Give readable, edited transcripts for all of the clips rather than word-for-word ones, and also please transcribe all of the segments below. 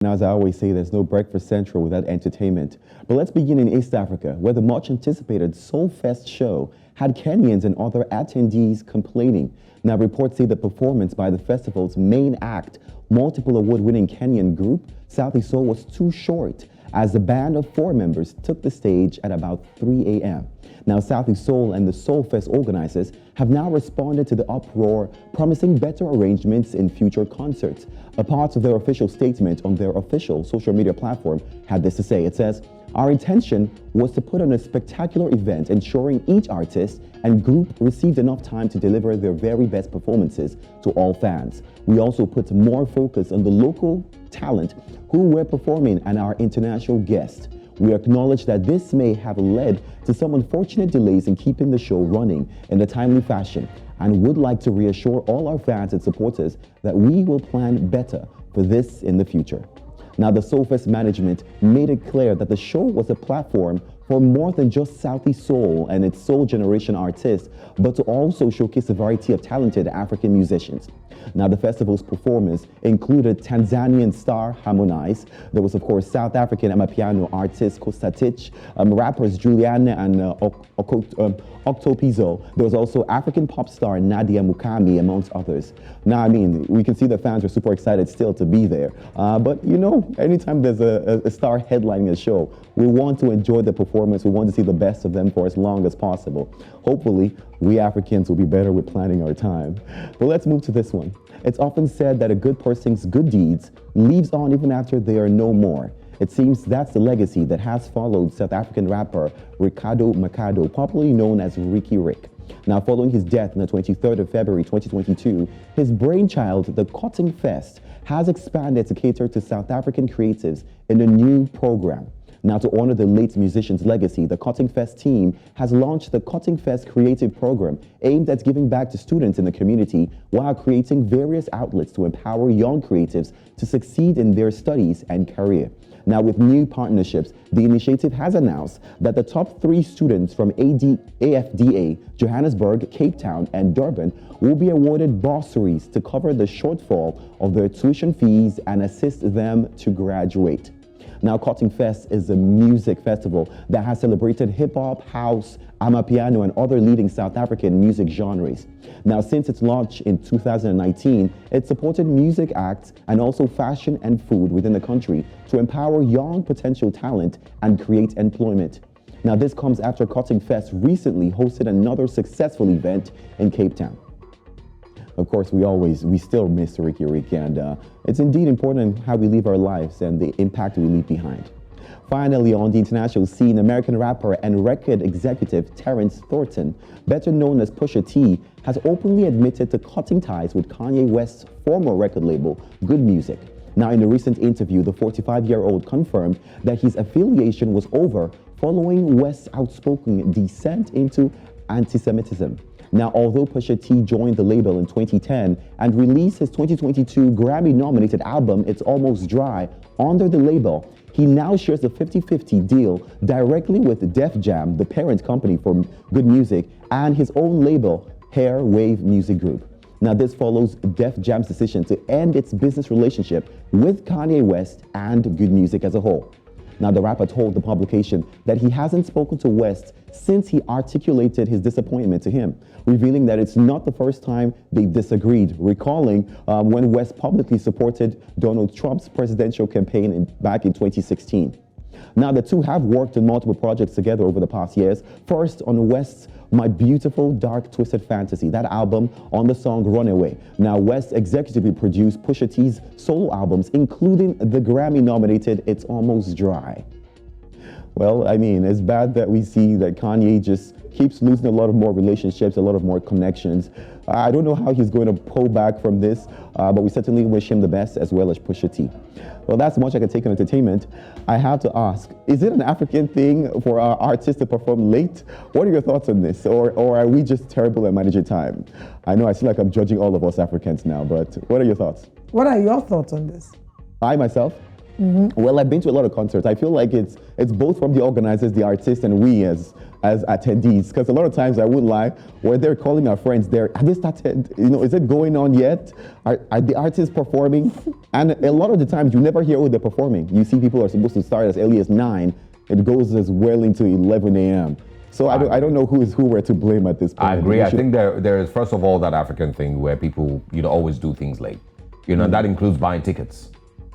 Now, as I always say, there's no breakfast central without entertainment. But let's begin in East Africa, where the much anticipated Soul Fest show had Kenyans and other attendees complaining. Now, reports say the performance by the festival's main act, multiple award-winning Kenyan group, Southie Soul, was too short, as the band of 4 members took the stage at about 3 a.m. Now, Southie Soul and the Soul Fest organizers have now responded to the uproar, promising better arrangements in future concerts. A part of their official statement on their official social media platform had this to say. It says, "Our intention was to put on a spectacular event, ensuring each artist and group received enough time to deliver their very best performances to all fans. We also put more focus on the local talent who were performing and our international guests. We acknowledge that this may have led to some unfortunate delays in keeping the show running in a timely fashion, and would like to reassure all our fans and supporters that we will plan better for this in the future." Now, the Soulfest management made it clear that the show was a platform for more than just Southie Soul and its Soul Generation artists, but to also showcase a variety of talented African musicians. Now, the festival's performers included Tanzanian star Harmonize. There was, of course, South African amapiano artist Kostatich, rappers Juliana and Octopizo. There was also African pop star Nadia Mukami, amongst others. Now, I mean, we can see the fans are super excited still to be there. But, you know, anytime there's a star headlining a show, we want to enjoy the performance. We want to see the best of them for as long as possible. Hopefully, we Africans will be better with planning our time. But let's move to this one. It's often said that a good person's good deeds lives on even after they are no more. It seems that's the legacy that has followed South African rapper Ricardo Mercado, popularly known as Ricky Rick. Now, following his death on the 23rd of February 2022, his brainchild, the Cutting Fest, has expanded to cater to South African creatives in a new program. Now, to honor the late musician's legacy, the Cutting Fest team has launched the Cutting Fest Creative Program, aimed at giving back to students in the community while creating various outlets to empower young creatives to succeed in their studies and career. Now, with new partnerships, the initiative has announced that the top 3 students from AFDA, Johannesburg, Cape Town, and Durban will be awarded bursaries to cover the shortfall of their tuition fees and assist them to graduate. Now, Cutting Fest is a music festival that has celebrated hip-hop, house, amapiano, and other leading South African music genres. Now, since its launch in 2019, it supported music acts and also fashion and food within the country to empower young potential talent and create employment. Now, this comes after Cutting Fest recently hosted another successful event in Cape Town. Of course, we still miss Ricky Rick, and it's indeed important how we live our lives and the impact we leave behind. Finally, on the international scene, American rapper and record executive Terrence Thornton, better known as Pusha T, has openly admitted to cutting ties with Kanye West's former record label, O.O.DMusic. Now, in a recent interview, the 45-year-old confirmed that his affiliation was over following West's outspoken descent into antisemitism. Now, although Pusha T joined the label in 2010 and released his 2022 Grammy-nominated album, It's Almost Dry, under the label, he now shares a 50-50 deal directly with Def Jam, the parent company for O.O.DMusic, and his own label, Hair Wave Music Group. Now, this follows Def Jam's decision to end its business relationship with Kanye West and O.O.DMusic as a whole. Now, the rapper told the publication that he hasn't spoken to West since he articulated his disappointment to him, revealing that it's not the first time they disagreed, recalling when West publicly supported Donald Trump's presidential campaign back in 2016. Now, the two have worked on multiple projects together over the past years. First, on West's My Beautiful Dark Twisted Fantasy, that album on the song Runaway. Now, West executively produced Pusha T's solo albums, including the Grammy-nominated It's Almost Dry. Well, I mean, it's bad that we see that Kanye just keeps losing a lot of more relationships, a lot of more connections. I don't know how he's going to pull back from this, but we certainly wish him the best, as well as Pusha T. Well, that's much I can take on entertainment. I have to ask, is it an African thing for our artists to perform late? What are your thoughts on this? Or are we just terrible at managing time? I know I feel like I'm judging all of us Africans now, but what are your thoughts? What are your thoughts on this? I myself? Well, I've been to a lot of concerts. I feel like it's both from the organizers, the artists, and we as attendees. Because a lot of times, I wouldn't lie, where they're calling our friends, have they started? Is it going on yet? Are the artists performing? And a lot of the times, you never hear who they're performing. You see people are supposed to start as early as 9. It goes as well into 11 a.m. So I don't know who we're to blame at this point. I agree. I think there is, first of all, that African thing where people always do things late. That includes buying tickets.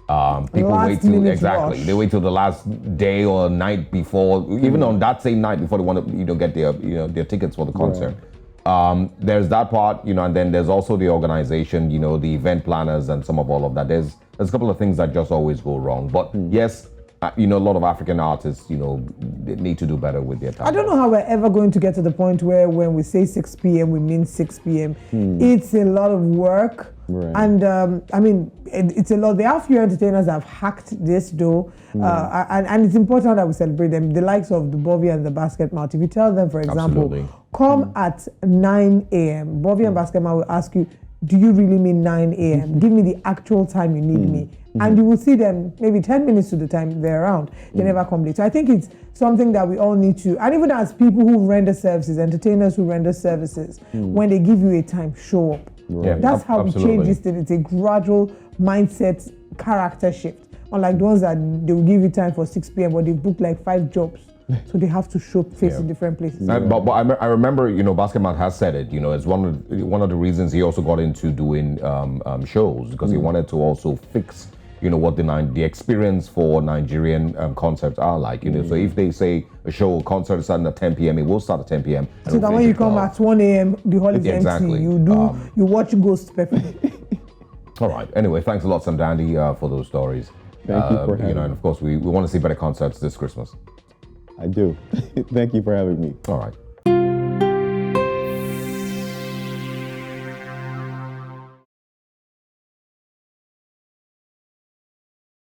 People wait till they wait till the last day or night before, even on that same night before they want to get their tickets for the concert. Right. There's that part, and then there's also the organization, the event planners and some of all of that. There's a couple of things that just always go wrong. But yes, a lot of African artists, they need to do better with their time. I don't know how we're ever going to get to the point where when we say 6 p.m., we mean 6 p.m. It's a lot of work. Right. And it's a lot. There are few entertainers that have hacked this though. And it's important that we celebrate them. The likes of the Bovie and the Basket Mouth. If you tell them, for example, come at 9 a.m., Bovie and Basket Mouth will ask you, do you really mean 9 a.m.? Give me the actual time you need me. And you will see them maybe 10 minutes to the time they're around. They never come late. So I think it's something that we all need to, and even as people who render services, entertainers who render services, when they give you a time, show up. Right. That's how we change this thing. It's a gradual mindset, character shift. Unlike the ones that they will give you time for 6 p.m. but they book like 5 jobs. So they have to show face in different places. But I remember, Basketman has said it. It's one of the reasons he also got into doing shows, because he wanted to also fix, what the experience for Nigerian concerts are like. So if they say a show or concert is starting at 10 p.m., it will start at 10 p.m. So that when you come at 1 a.m., the hall is empty. You watch Ghost perfectly. All right. Anyway, thanks a lot, Sammdandy, for those stories. Thank you for having me. And of course, we want to see better concerts this Christmas. I do. Thank you for having me. All right.